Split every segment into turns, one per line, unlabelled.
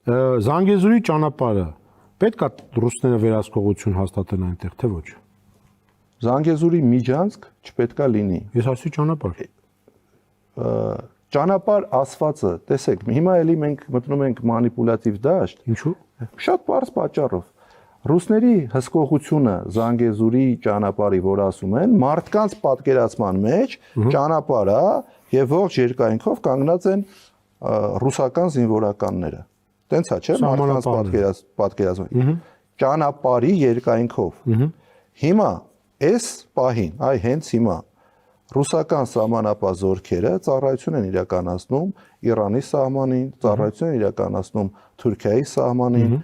Զանգեզուրի ճանապարհը պետք է ռուսները վերահսկողություն հաստատեն այնտեղ, թե ոչ։
Զանգեզուրի միջանցք չպետք է լինի։
Ես ասի ճանապարհ։
Ճանապարհ ասվածը, տեսեք, հիմա էլի մենք մտնում ենք մանիպուլատիվ դաշտ։
Ինչու՞։
Շատ բարձ պատճառով։ Ռուսների հսկողությունը Զանգեզուրի ճանապարհի, որ ասում են, մարդկանց պատկերացման մեջ ճանապարհը եւ ողջ երկայնքով կանգնած են ռուսական զինվորականները։ Տենց է, չէ՞, մարդկանց պատկերացում։ Ճանապարհի երկայնքով։ Հիմա այս պահին, այ հենց հիմա ռուսական սահմանապահ զորքերը ծառայություն են իրականացնում Իրանի սահմանին, ծառայություն են իրականացնում Թուրքիայի սահմանին։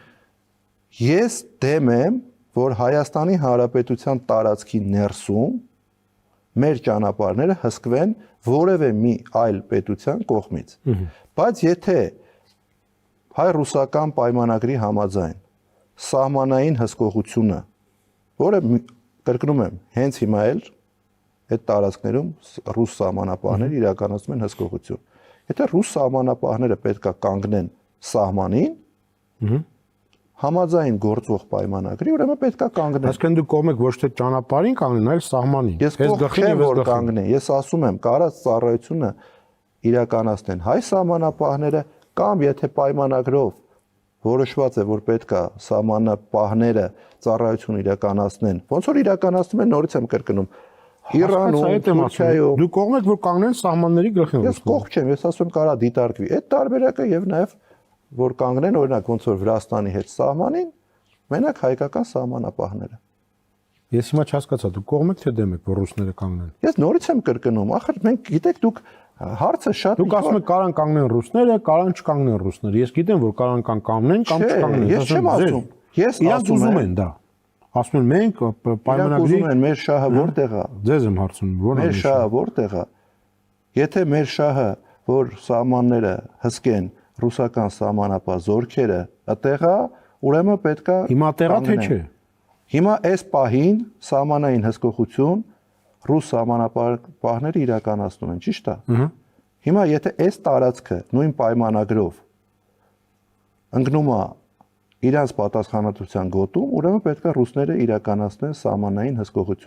Ես դեմ եմ, որ Հայաստանի Հանրապետության տարածքի ներսում մեր ճանապարհները հսկվեն որևէ մի այլ պետության կողմից։ Բայց եթե հայ-ռուսական պայմանագրի համաձայն սահմանային հսկողությունը, որը կրկնում եմ, հենց հիմա էլ այդ տարածքներում ռուս սահմանապահները իրականացնում են հսկողություն։ Եթե ռուս սահմանապահները պետք է կանգնեն սահմանին, համաձայն գործող պայմանագրի, ուրեմն պետք է կանգնեն։
Այսինքն դու կողմ եք ոչ թե ճանապարհին կանգնեն, այլ սահմանին։
Ես կողմ չեմ, որ կանգնեն։ Ես ասում եմ, կարած ծառայությունը իրականացնեն հայ սահմանապահները կամ եթե պայմանագրով որոշված է, որ պետք է սահմանապահները ծառայություն իրականացնեն, ոնց որ իրականացնում են, նորից եմ կրկնում, Իրանում, Թուրքիայում։
Դու կողմ եք, որ կանգնեն սահմանների գլխին։
Ես կողմ չեմ, ես ասում եմ, կարա դիտարկվի այդ տարբերակը եւ նաեւ որ կանգնեն օրինակ ոնց որ Վրաստանի հետ սահմանին, մենակ հայկական սահմանապահները։
Ես հիմա չհասկացա, դու կողմ եք թե դեմ եք, որ ռուսները կանգնեն։
Ես նորից եմ կրկնում, ախր մենք գիտեք դուք հարցը շատ
Դուք ասում եք կարան կանգնեն ռուսները, կարան չկանգնեն ռուսները։ Ես գիտեմ, որ կարան կանգնեն կամ չկանգնեն։
Ես չեմ ասում։ Ես ասում
եմ դա։ Ասում են մենք պայմանագրի
ուզում են մեր շահը որտեղ է։
Ձեզ եմ հարցնում, ո՞րն է
մեր շահը որտեղ է։ Եթե մեր շահը, որ սահմանները հսկեն ռուսական սահմանապահ զորքերը, այդտեղ է, ուրեմն պետքա
Հիմա տեղա թե չէ։
Հիմա այս պահին սահմանային հսկողություն ռուս սահմանապահները իրականացնում են, ճիշտ է։ Հիմա եթե այս տարածքը նույն պայմանագրով ընկնում է իրանց պատասխանատվության գոտում, ուրեմն պետք է ռուսները իրականացնեն սահմանային հսկողություն։